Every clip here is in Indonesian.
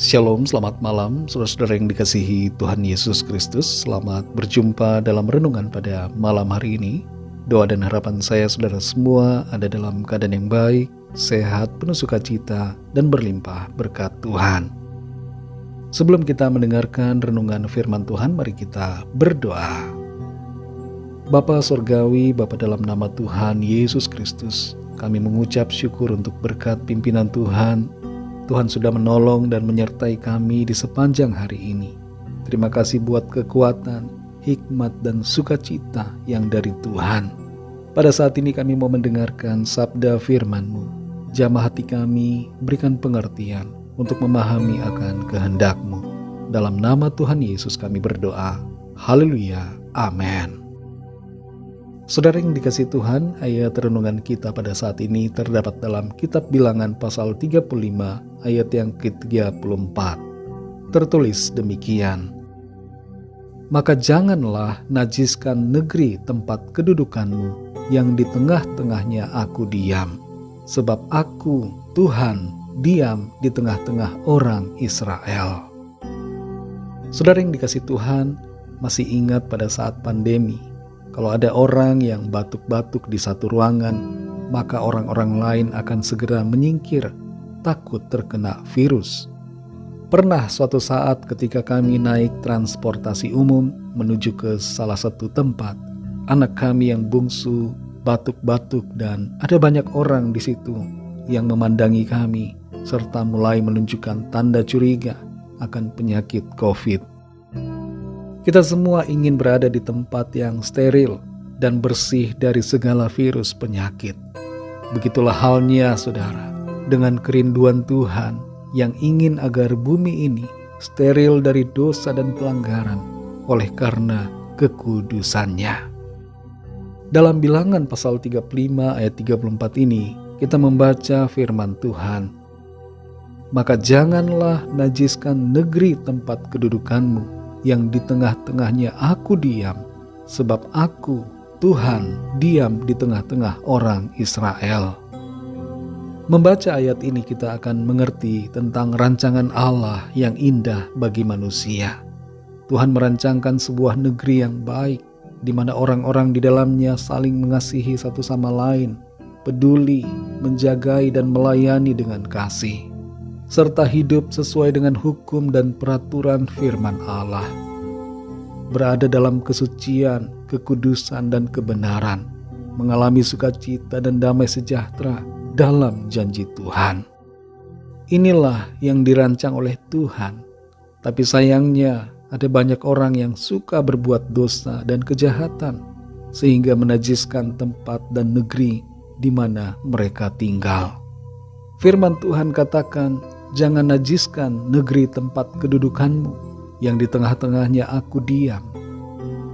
Shalom, selamat malam saudara-saudara yang dikasihi Tuhan Yesus Kristus. Selamat berjumpa dalam renungan pada malam hari ini. Doa dan harapan saya saudara semua ada dalam keadaan yang baik, sehat, penuh sukacita, dan berlimpah berkat Tuhan. Sebelum kita mendengarkan renungan firman Tuhan, mari kita berdoa. Bapa Surgawi, Bapa dalam nama Tuhan Yesus Kristus, kami mengucap syukur untuk berkat pimpinan Tuhan. Tuhan sudah menolong dan menyertai kami di sepanjang hari ini. Terima kasih buat kekuatan, hikmat, dan sukacita yang dari Tuhan. Pada saat ini kami mau mendengarkan sabda firman-Mu. Jamah hati kami, berikan pengertian untuk memahami akan kehendak-Mu. Dalam nama Tuhan Yesus kami berdoa. Haleluya. Amin. Saudara yang dikasihi Tuhan, ayat renungan kita pada saat ini terdapat dalam kitab Bilangan pasal 35 ayat yang ke-34. Tertulis demikian. Maka janganlah najiskan negeri tempat kedudukanmu yang di tengah-tengahnya aku diam. Sebab aku, Tuhan, diam di tengah-tengah orang Israel. Saudara yang dikasihi Tuhan, masih ingat pada saat pandemi, kalau ada orang yang batuk-batuk di satu ruangan, maka orang-orang lain akan segera menyingkir, takut terkena virus. Pernah suatu saat ketika kami naik transportasi umum menuju ke salah satu tempat, anak kami yang bungsu batuk-batuk dan ada banyak orang di situ yang memandangi kami serta mulai menunjukkan tanda curiga akan penyakit COVID. Kita semua ingin berada di tempat yang steril dan bersih dari segala virus penyakit. Begitulah halnya saudara, dengan kerinduan Tuhan yang ingin agar bumi ini steril dari dosa dan pelanggaran oleh karena kekudusannya. Dalam Bilangan pasal 35 ayat 34 ini, kita membaca firman Tuhan. Maka janganlah najiskan negeri tempat kedudukanmu yang di tengah-tengahnya aku diam, sebab aku, Tuhan, diam di tengah-tengah orang Israel. Membaca ayat ini kita akan mengerti tentang rancangan Allah yang indah bagi manusia. Tuhan merancangkan sebuah negeri yang baik, di mana orang-orang di dalamnya saling mengasihi satu sama lain, peduli, menjagai dan melayani dengan kasih, serta hidup sesuai dengan hukum dan peraturan firman Allah. Berada dalam kesucian, kekudusan, dan kebenaran, mengalami sukacita dan damai sejahtera dalam janji Tuhan. Inilah yang dirancang oleh Tuhan. Tapi sayangnya ada banyak orang yang suka berbuat dosa dan kejahatan, sehingga menajiskan tempat dan negeri di mana mereka tinggal. Firman Tuhan katakan, jangan najiskan negeri tempat kedudukanmu yang di tengah-tengahnya aku diam.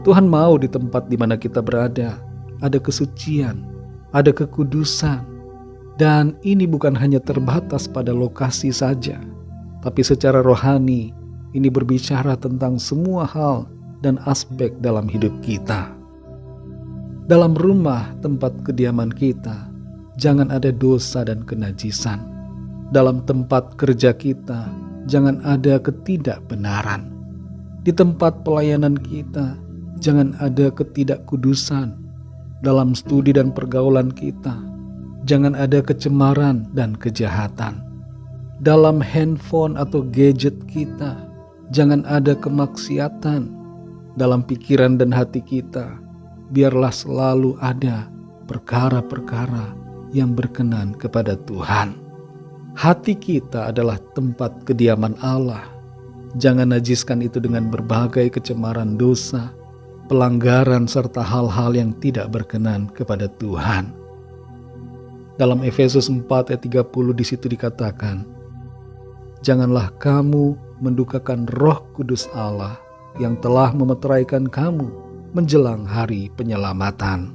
Tuhan mau di tempat di mana kita berada ada kesucian, ada kekudusan. Dan ini bukan hanya terbatas pada lokasi saja, tapi secara rohani ini berbicara tentang semua hal dan aspek dalam hidup kita. Dalam rumah tempat kediaman kita, jangan ada dosa dan kenajisan. Dalam tempat kerja kita, jangan ada ketidakbenaran. Di tempat pelayanan kita, jangan ada ketidakkudusan. Dalam studi dan pergaulan kita, jangan ada kecemaran dan kejahatan. Dalam handphone atau gadget kita, jangan ada kemaksiatan. Dalam pikiran dan hati kita, biarlah selalu ada perkara-perkara yang berkenan kepada Tuhan. Hati kita adalah tempat kediaman Allah. Jangan najiskan itu dengan berbagai kecemaran dosa, pelanggaran, serta hal-hal yang tidak berkenan kepada Tuhan. Dalam Efesus 4 ayat 30 di situ dikatakan, janganlah kamu mendukakan Roh Kudus Allah yang telah memeteraikan kamu menjelang hari penyelamatan.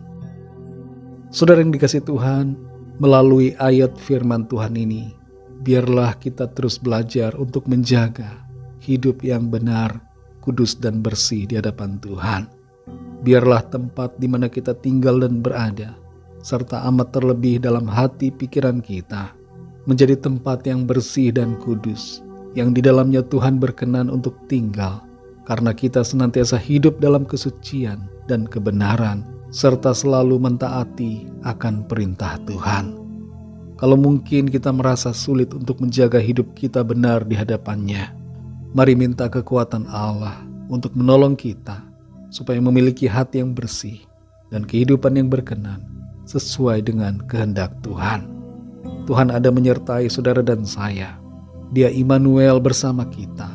Saudara yang dikasihi Tuhan, melalui ayat firman Tuhan ini, biarlah kita terus belajar untuk menjaga hidup yang benar, kudus dan bersih di hadapan Tuhan. Biarlah tempat di mana kita tinggal dan berada, serta amat terlebih dalam hati pikiran kita, menjadi tempat yang bersih dan kudus, yang di dalamnya Tuhan berkenan untuk tinggal, karena kita senantiasa hidup dalam kesucian dan kebenaran, serta selalu mentaati akan perintah Tuhan. Kalau mungkin kita merasa sulit untuk menjaga hidup kita benar di hadapan-Nya, mari minta kekuatan Allah untuk menolong kita, supaya memiliki hati yang bersih dan kehidupan yang berkenan sesuai dengan kehendak Tuhan. Tuhan ada menyertai saudara dan saya. Dia Immanuel bersama kita.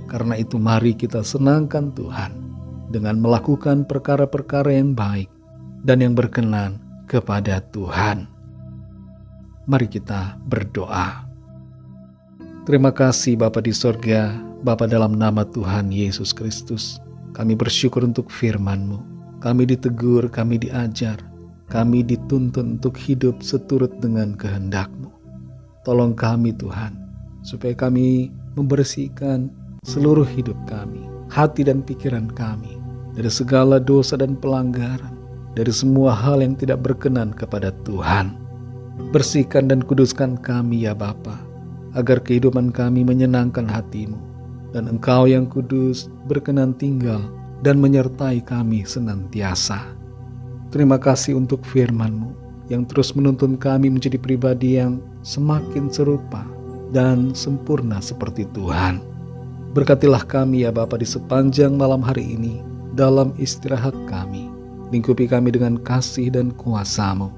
Karena itu mari kita senangkan Tuhan dengan melakukan perkara-perkara yang baik dan yang berkenan kepada Tuhan. Mari kita berdoa. Terima kasih Bapa di sorga, Bapa dalam nama Tuhan Yesus Kristus. Kami bersyukur untuk firman-Mu. Kami ditegur, kami diajar, kami dituntun untuk hidup seturut dengan kehendak-Mu. Tolong kami Tuhan, supaya kami membersihkan seluruh hidup kami, hati dan pikiran kami, dari segala dosa dan pelanggaran, dari semua hal yang tidak berkenan kepada Tuhan. Bersihkan dan kuduskan kami ya Bapa, agar kehidupan kami menyenangkan hati-Mu, dan Engkau yang kudus berkenan tinggal dan menyertai kami senantiasa. Terima kasih untuk firman-Mu yang terus menuntun kami menjadi pribadi yang semakin serupa dan sempurna seperti Tuhan. Berkatilah kami ya Bapa di sepanjang malam hari ini dalam istirahat kami. Lingkupi kami dengan kasih dan kuasa-Mu.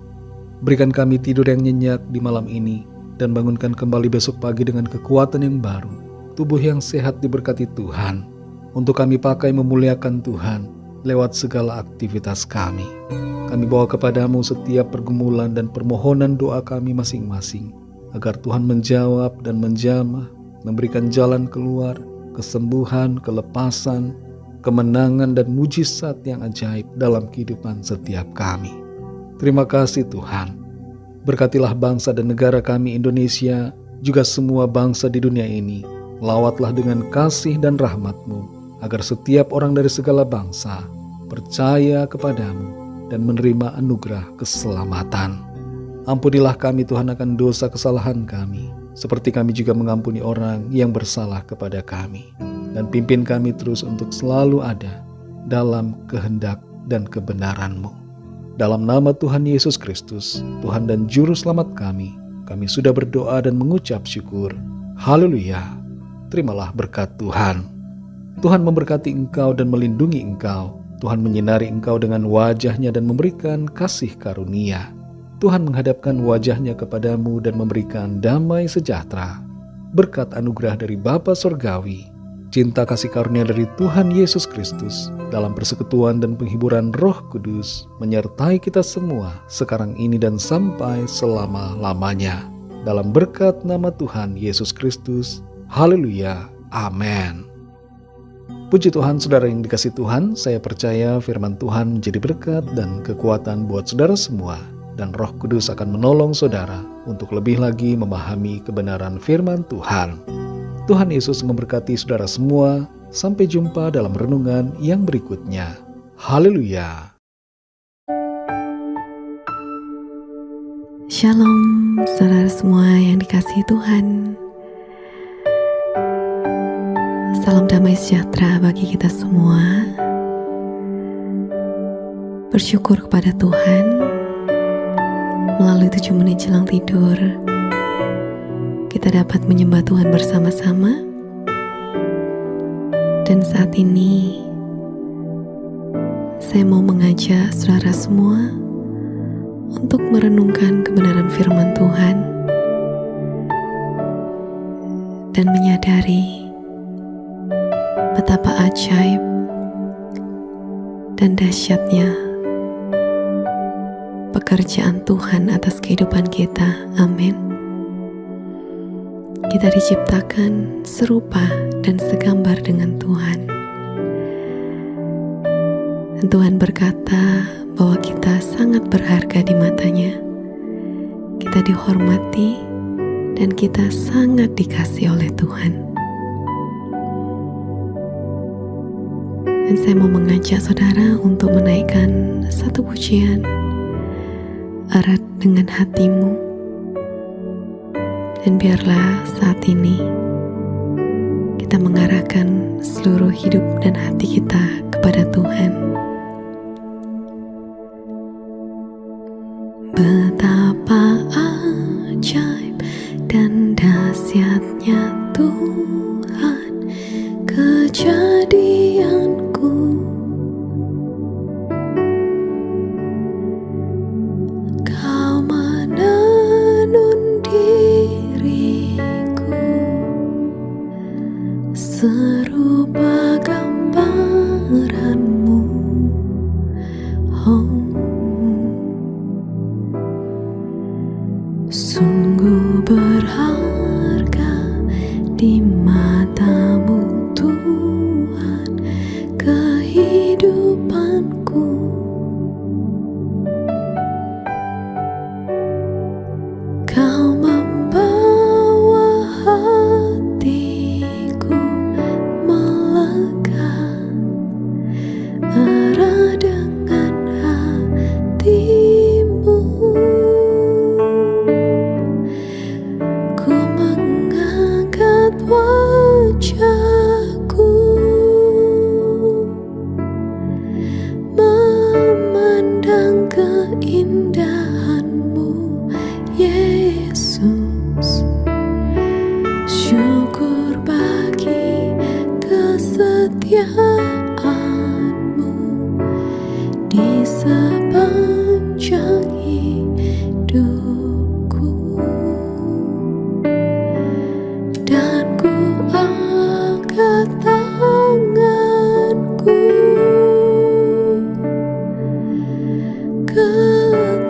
Berikan kami tidur yang nyenyak di malam ini dan bangunkan kembali besok pagi dengan kekuatan yang baru, tubuh yang sehat diberkati Tuhan, untuk kami pakai memuliakan Tuhan lewat segala aktivitas kami. Kami bawa kepadamu setiap pergumulan dan permohonan doa kami masing-masing, agar Tuhan menjawab dan menjamah, memberikan jalan keluar, kesembuhan, kelepasan, kemenangan dan mujizat yang ajaib dalam kehidupan setiap kami. Terima kasih Tuhan. Berkatilah bangsa dan negara kami Indonesia, juga semua bangsa di dunia ini. Lawatlah dengan kasih dan rahmat-Mu, agar setiap orang dari segala bangsa percaya kepadamu dan menerima anugerah keselamatan. Ampunilah kami Tuhan akan dosa kesalahan kami, seperti kami juga mengampuni orang yang bersalah kepada kami. Dan pimpin kami terus untuk selalu ada dalam kehendak dan kebenaran-Mu. Dalam nama Tuhan Yesus Kristus, Tuhan dan Juru Selamat kami sudah berdoa dan mengucap syukur. Haleluya. Terimalah berkat Tuhan. Tuhan memberkati engkau dan melindungi engkau. Tuhan menyinari engkau dengan wajah-Nya dan memberikan kasih karunia. Tuhan menghadapkan wajah-Nya kepadamu dan memberikan damai sejahtera. Berkat anugerah dari Bapa Surgawi, cinta kasih karunia dari Tuhan Yesus Kristus, dalam persekutuan dan penghiburan Roh Kudus, menyertai kita semua sekarang ini dan sampai selama-lamanya. Dalam berkat nama Tuhan Yesus Kristus. Haleluya. Amin. Puji Tuhan, saudara yang dikasihi Tuhan, saya percaya firman Tuhan menjadi berkat dan kekuatan buat saudara semua, dan Roh Kudus akan menolong saudara untuk lebih lagi memahami kebenaran firman Tuhan. Tuhan Yesus memberkati saudara semua. Sampai jumpa dalam renungan yang berikutnya. Haleluya. Shalom, saudara semua yang dikasihi Tuhan. Salam damai sejahtera bagi kita semua. Bersyukur kepada Tuhan, melalui 7 menit jelang tidur, kita dapat menyembah Tuhan bersama-sama. Dan saat ini, saya mau mengajak saudara semua untuk merenungkan kebenaran firman Tuhan dan menyadari betapa ajaib dan dahsyatnya pekerjaan Tuhan atas kehidupan kita. Amin. Kita diciptakan serupa dan segambar dengan Tuhan. Dan Tuhan berkata bahwa kita sangat berharga di matanya. Kita dihormati dan kita sangat dikasihi oleh Tuhan. Dan saya mau mengajak saudara untuk menaikkan satu pujian, erat dengan hatimu. Dan biarlah saat ini kita mengarahkan seluruh hidup dan hati kita kepada Tuhan. Betapa ajaib dan dahsyatnya Tuhan kejadianku. Kau menenun diriku serupa gambaranmu. Sungguh berharga di matamu Tuhan kehidupanku. Kau membawa hatiku melega erat dengan hatimu. Ku mengangkat wajahku memandang keindahanmu, Yesus. Syukur bagi kesetiaanmu di sepanjang hidupku. Dan ku angkat tanganku ke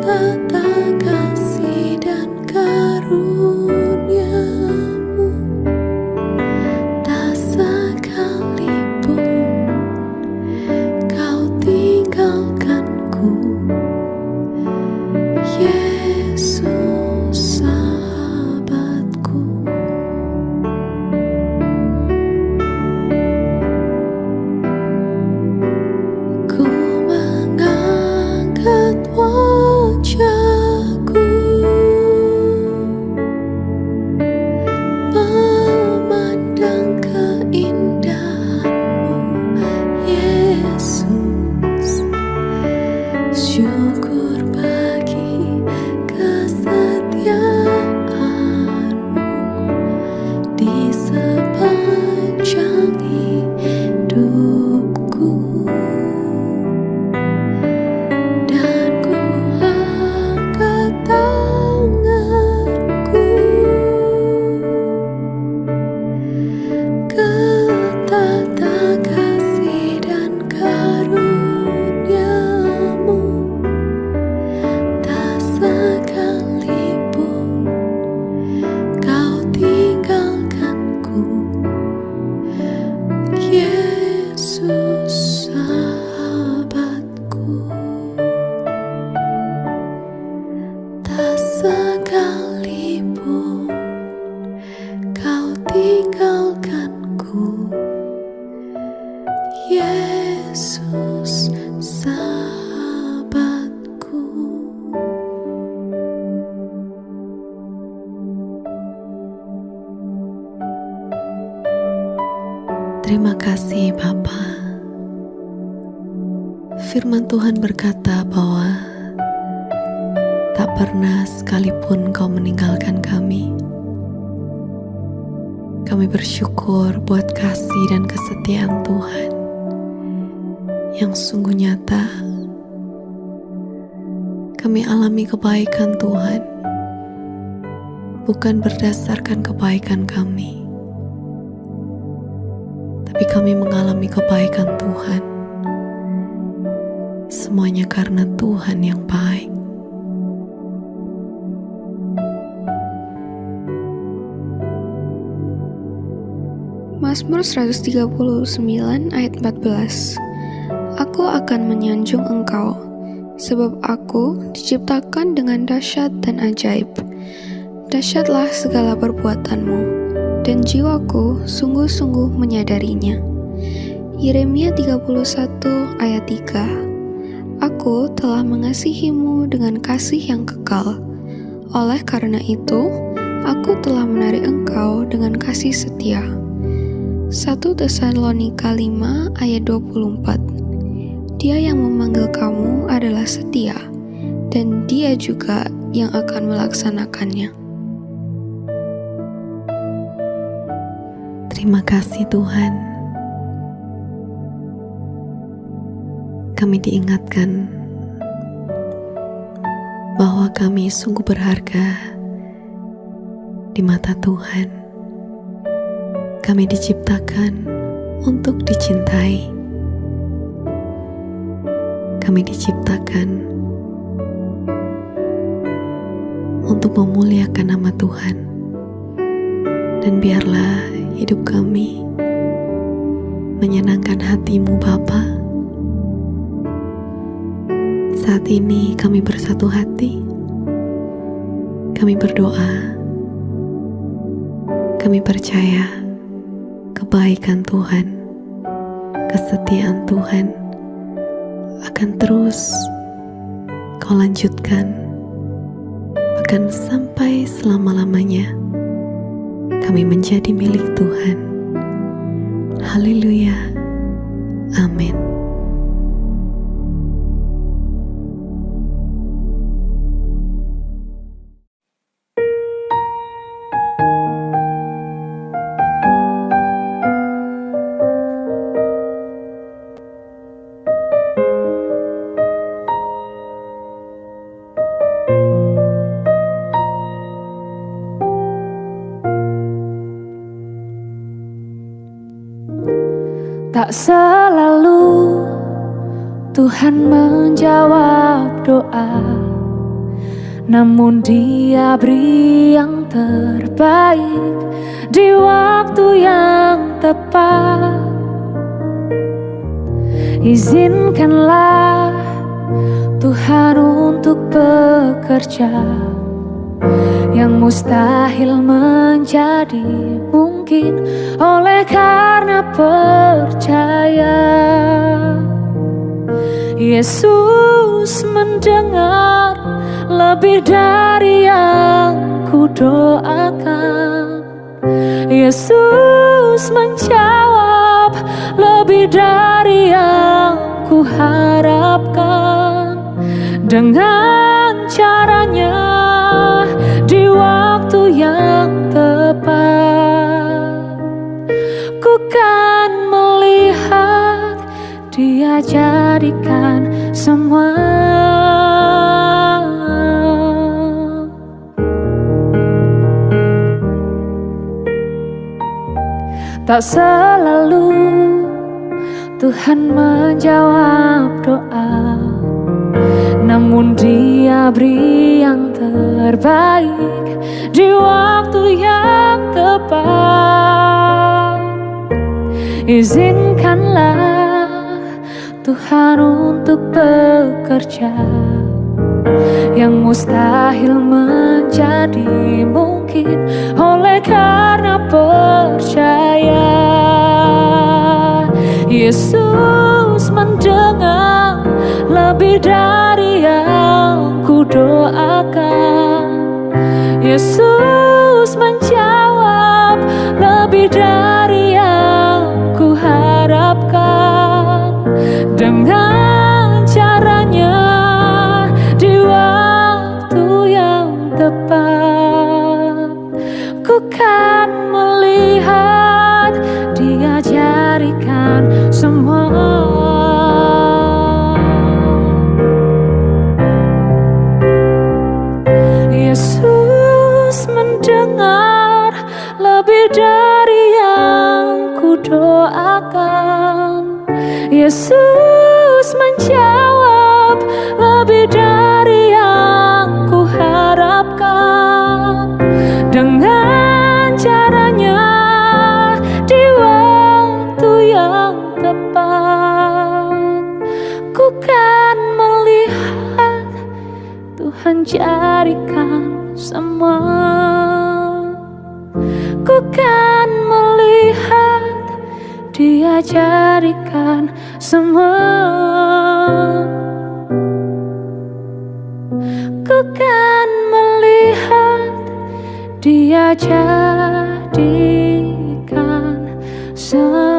tata kasih dan karuniamu. Tak sekalipun kau tinggalkanku, Yesus sahabatku. Ku mengangkat wajahku memandang keindahanmu, Yesus. Syukur bagi kesetiaanmu di sepanjang hidupku. Dan ku angkat tanganku ke tata kasih dan karuniamu. Tak sekalipun kau tinggalkanku, Yesus sahabatku. Tak sekalipun kau tinggalkanku, Yesus sahabatku. Terima kasih Bapa. Firman Tuhan berkata bahwa tak pernah sekalipun Kau meninggalkan kami. Kami bersyukur buat kasih dan kesetiaan Tuhan yang sungguh nyata. Kami alami kebaikan Tuhan, bukan berdasarkan kebaikan kami, tapi kami mengalami kebaikan Tuhan. Semuanya karena Tuhan yang baik. Mazmur 139 ayat 14. Aku akan menyanjung Engkau, sebab aku diciptakan dengan dahsyat dan ajaib. Dahsyatlah segala perbuatanmu, dan jiwaku sungguh-sungguh menyadarinya. Yeremia 31 ayat 3. Aku telah mengasihimu dengan kasih yang kekal. Oleh karena itu, aku telah menarik engkau dengan kasih setia. 1 Tesalonika 5 ayat 24. Dia yang memanggil kamu adalah setia, dan Dia juga yang akan melaksanakannya. Terima kasih Tuhan. Kami diingatkan bahwa kami sungguh berharga di mata Tuhan. Kami diciptakan untuk dicintai. Kami diciptakan untuk memuliakan nama Tuhan. Dan biarlah hidup kami menyenangkan hati-Mu Bapa. Saat ini kami bersatu hati. Kami berdoa. Kami percaya kebaikan Tuhan, kesetiaan Tuhan akan terus Kau lanjutkan, bahkan sampai selama-lamanya kami menjadi milik Tuhan. Haleluya. Amin. Tak selalu Tuhan menjawab doa, namun Dia beri yang terbaik di waktu yang tepat. Izinkanlah Tuhan untuk bekerja, yang mustahil menjadi mungkin oleh karena percaya. Yesus mendengar lebih dari yang ku doakan. Yesus menjawab lebih dari yang ku harapkan. Dengan caranya di waktu yang tepat, ku kan melihat Dia jadikan semua. Tak selalu Tuhan menjawab doa, namun Dia beri yang terbaik di waktu yang tepat. Izinkanlah Tuhan untuk bekerja, yang mustahil menjadi mungkin oleh karena percaya. Yesus mendengar lebih dari yang ku doakan. Yesus menjawab lebih dari yang ku harapkan. Dengan caranya di waktu yang tepat, ku kan melihat Dia jadikan semua. Yesus mendengar lebih dari yang ku doakan. Yesus menjawab lebih dari yang ku harapkan. Dengan caranya di waktu yang tepat, ku kan melihat Tuhan jadikan semua. Ku kan melihat Dia jadikan semua. Ku kan melihat Dia jadikan semua. selamanya.